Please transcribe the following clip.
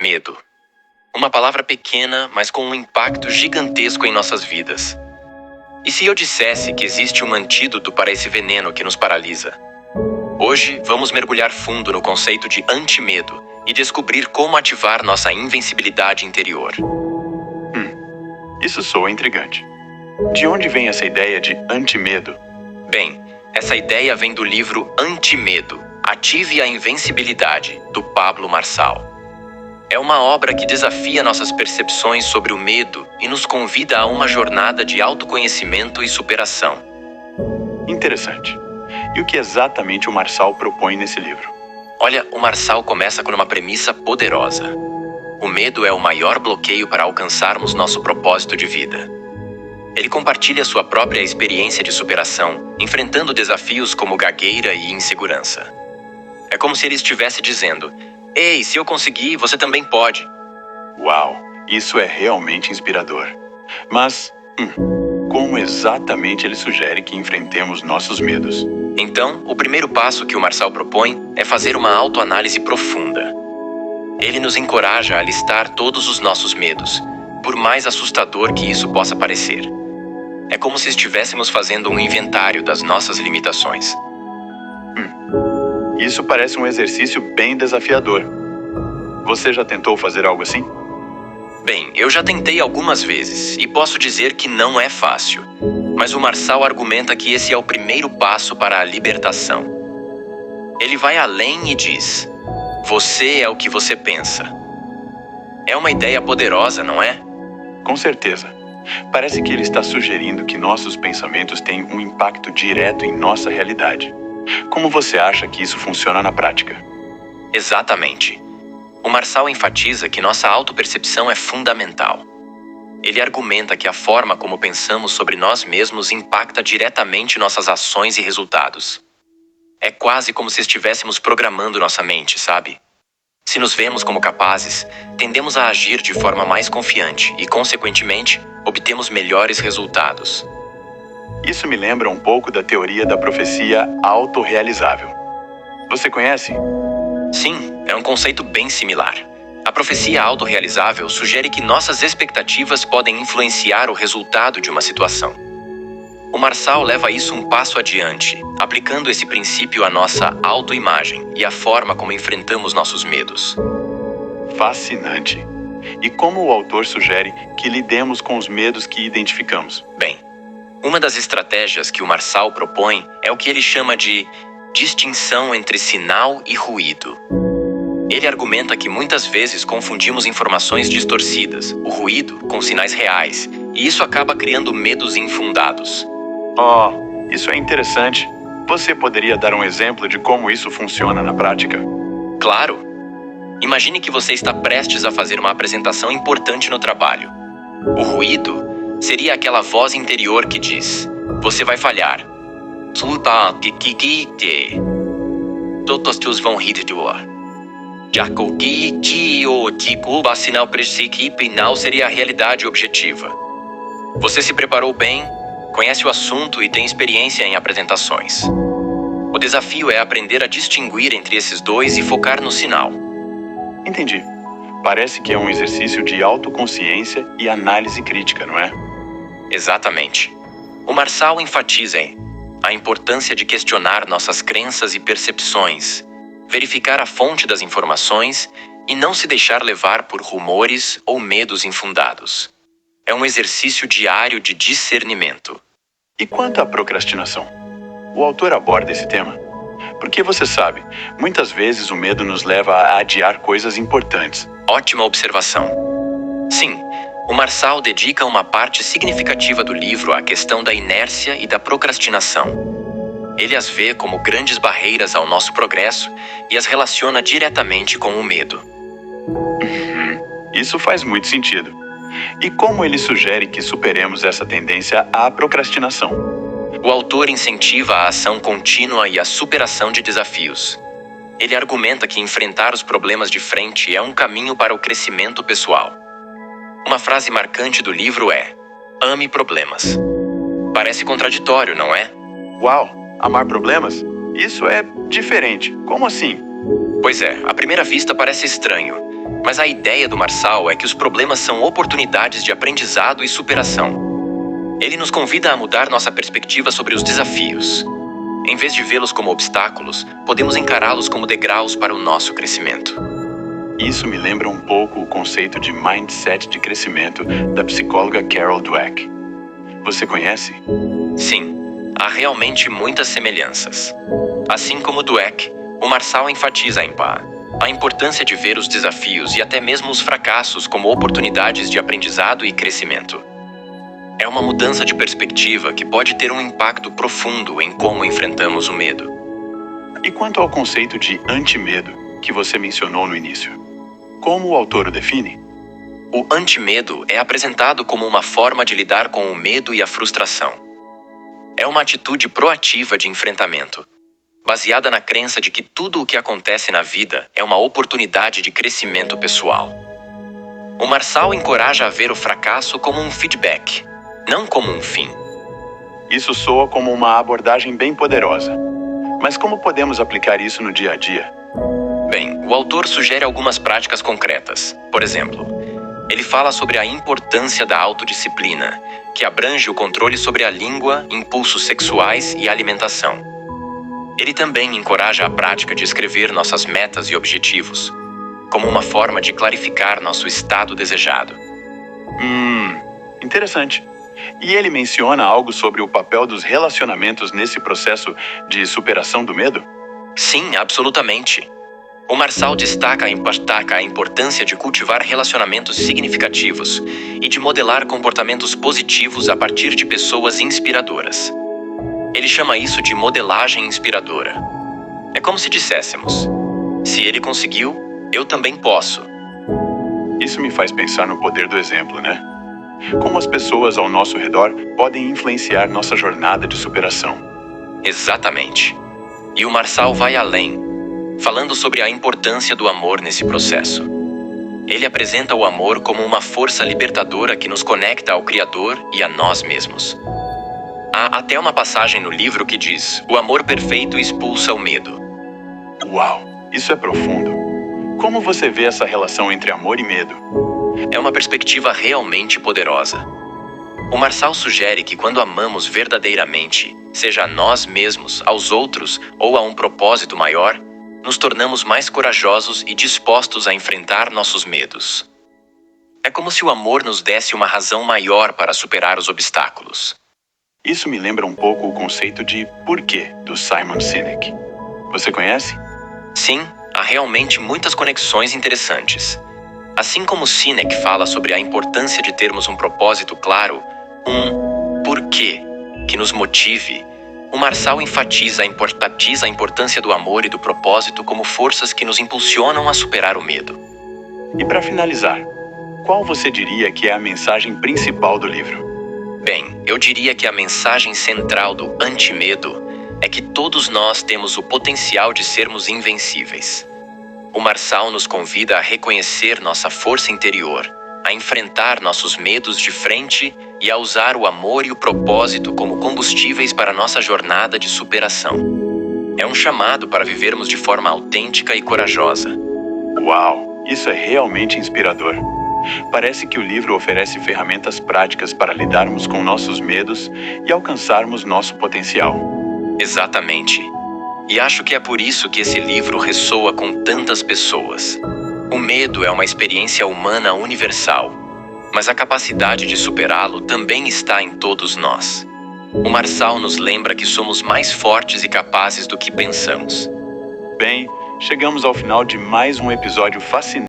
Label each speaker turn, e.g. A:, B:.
A: Medo. Uma palavra pequena, mas com um impacto gigantesco em nossas vidas. E se eu dissesse que existe um antídoto para esse veneno que nos paralisa? Hoje, vamos mergulhar fundo no conceito de antimedo e descobrir como ativar nossa invencibilidade interior.
B: Isso soa intrigante. De onde vem essa ideia de antimedo?
A: Bem, essa ideia vem do livro Antimedo, Ative a Invencibilidade, do Pablo Marçal. É uma obra que desafia nossas percepções sobre o medo e nos convida a uma jornada de autoconhecimento e superação.
B: Interessante. E o que exatamente o Marçal propõe nesse livro?
A: Olha, o Marçal começa com uma premissa poderosa. O medo é o maior bloqueio para alcançarmos nosso propósito de vida. Ele compartilha sua própria experiência de superação, enfrentando desafios como gagueira e insegurança. É como se ele estivesse dizendo: "Ei, se eu conseguir, você também pode."
B: Uau, isso é realmente inspirador. Mas, como exatamente ele sugere que enfrentemos nossos medos?
A: Então, o primeiro passo que o Marçal propõe é fazer uma autoanálise profunda. Ele nos encoraja a listar todos os nossos medos, por mais assustador que isso possa parecer. É como se estivéssemos fazendo um inventário das nossas limitações.
B: Isso parece um exercício bem desafiador. Você já tentou fazer algo assim?
A: Bem, eu já tentei algumas vezes e posso dizer que não é fácil. Mas o Marçal argumenta que esse é o primeiro passo para a libertação. Ele vai além e diz: "Você é o que você pensa." É uma ideia poderosa, não é?
B: Com certeza. Parece que ele está sugerindo que nossos pensamentos têm um impacto direto em nossa realidade. Como você acha que isso funciona na prática?
A: Exatamente. O Marçal enfatiza que nossa autopercepção é fundamental. Ele argumenta que a forma como pensamos sobre nós mesmos impacta diretamente nossas ações e resultados. É quase como se estivéssemos programando nossa mente, sabe? Se nos vemos como capazes, tendemos a agir de forma mais confiante e, consequentemente, obtemos melhores resultados.
B: Isso me lembra um pouco da teoria da profecia autorrealizável. Você conhece?
A: Sim, é um conceito bem similar. A profecia autorrealizável sugere que nossas expectativas podem influenciar o resultado de uma situação. O Marçal leva isso um passo adiante, aplicando esse princípio à nossa autoimagem e à forma como enfrentamos nossos medos.
B: Fascinante. E como o autor sugere que lidemos com os medos que identificamos?
A: Bem, uma das estratégias que o Marçal propõe é o que ele chama de distinção entre sinal e ruído. Ele argumenta que muitas vezes confundimos informações distorcidas, o ruído, com sinais reais, e isso acaba criando medos infundados.
B: Isso é interessante. Você poderia dar um exemplo de como isso funciona na prática?
A: Claro! Imagine que você está prestes a fazer uma apresentação importante no trabalho. O ruído seria aquela voz interior que diz: "Você vai falhar." Todos vão rir de war. O sinal principal seria a realidade objetiva. Você se preparou bem, conhece o assunto e tem experiência em apresentações. O desafio é aprender a distinguir entre esses dois e focar no sinal.
B: Entendi. Parece que é um exercício de autoconsciência e análise crítica, não é?
A: Exatamente. O Marçal enfatiza a importância de questionar nossas crenças e percepções, verificar a fonte das informações e não se deixar levar por rumores ou medos infundados. É um exercício diário de discernimento.
B: E quanto à procrastinação? O autor aborda esse tema? Porque você sabe, muitas vezes o medo nos leva a adiar coisas importantes.
A: Ótima observação. Sim, o Marçal dedica uma parte significativa do livro à questão da inércia e da procrastinação. Ele as vê como grandes barreiras ao nosso progresso e as relaciona diretamente com o medo.
B: Isso faz muito sentido. E como ele sugere que superemos essa tendência à procrastinação?
A: O autor incentiva a ação contínua e a superação de desafios. Ele argumenta que enfrentar os problemas de frente é um caminho para o crescimento pessoal. Uma frase marcante do livro é: "Ame problemas." Parece contraditório, não é?
B: Uau! Amar problemas? Isso é diferente. Como assim?
A: Pois é, à primeira vista parece estranho. Mas a ideia do Marçal é que os problemas são oportunidades de aprendizado e superação. Ele nos convida a mudar nossa perspectiva sobre os desafios. Em vez de vê-los como obstáculos, podemos encará-los como degraus para o nosso crescimento.
B: Isso me lembra um pouco o conceito de mindset de crescimento da psicóloga Carol Dweck. Você conhece?
A: Sim, há realmente muitas semelhanças. Assim como Dweck, o Marçal enfatiza a importância de ver os desafios e até mesmo os fracassos como oportunidades de aprendizado e crescimento. É uma mudança de perspectiva que pode ter um impacto profundo em como enfrentamos o medo.
B: E quanto ao conceito de antimedo que você mencionou no início? Como o autor o define?
A: O antimedo é apresentado como uma forma de lidar com o medo e a frustração. É uma atitude proativa de enfrentamento, baseada na crença de que tudo o que acontece na vida é uma oportunidade de crescimento pessoal. O Marçal encoraja a ver o fracasso como um feedback, não como um fim.
B: Isso soa como uma abordagem bem poderosa. Mas como podemos aplicar isso no dia a dia?
A: Bem, o autor sugere algumas práticas concretas. Por exemplo, ele fala sobre a importância da autodisciplina, que abrange o controle sobre a língua, impulsos sexuais e alimentação. Ele também encoraja a prática de escrever nossas metas e objetivos, como uma forma de clarificar nosso estado desejado.
B: Interessante. E ele menciona algo sobre o papel dos relacionamentos nesse processo de superação do medo?
A: Sim, absolutamente. O Marçal destaca a importância de cultivar relacionamentos significativos e de modelar comportamentos positivos a partir de pessoas inspiradoras. Ele chama isso de modelagem inspiradora. É como se disséssemos: se ele conseguiu, eu também posso.
B: Isso me faz pensar no poder do exemplo, né? Como as pessoas ao nosso redor podem influenciar nossa jornada de superação.
A: Exatamente. E o Marçal vai além, falando sobre a importância do amor nesse processo. Ele apresenta o amor como uma força libertadora que nos conecta ao Criador e a nós mesmos. Há até uma passagem no livro que diz: o amor perfeito expulsa o medo.
B: Uau, isso é profundo. Como você vê essa relação entre amor e medo?
A: É uma perspectiva realmente poderosa. O Marçal sugere que quando amamos verdadeiramente, seja a nós mesmos, aos outros ou a um propósito maior, nos tornamos mais corajosos e dispostos a enfrentar nossos medos. É como se o amor nos desse uma razão maior para superar os obstáculos.
B: Isso me lembra um pouco o conceito de porquê do Simon Sinek. Você conhece?
A: Sim, há realmente muitas conexões interessantes. Assim como Sinek fala sobre a importância de termos um propósito claro, um porquê que nos motive, o Marçal enfatiza a importância do amor e do propósito como forças que nos impulsionam a superar o medo.
B: E para finalizar, qual você diria que é a mensagem principal do livro?
A: Bem, eu diria que a mensagem central do antimedo é que todos nós temos o potencial de sermos invencíveis. O Marçal nos convida a reconhecer nossa força interior, a enfrentar nossos medos de frente e a usar o amor e o propósito como combustíveis para nossa jornada de superação. É um chamado para vivermos de forma autêntica e corajosa.
B: Uau, isso é realmente inspirador. Parece que o livro oferece ferramentas práticas para lidarmos com nossos medos e alcançarmos nosso potencial.
A: Exatamente. E acho que é por isso que esse livro ressoa com tantas pessoas. O medo é uma experiência humana universal, mas a capacidade de superá-lo também está em todos nós. O Marçal nos lembra que somos mais fortes e capazes do que pensamos.
B: Bem, chegamos ao final de mais um episódio fascinante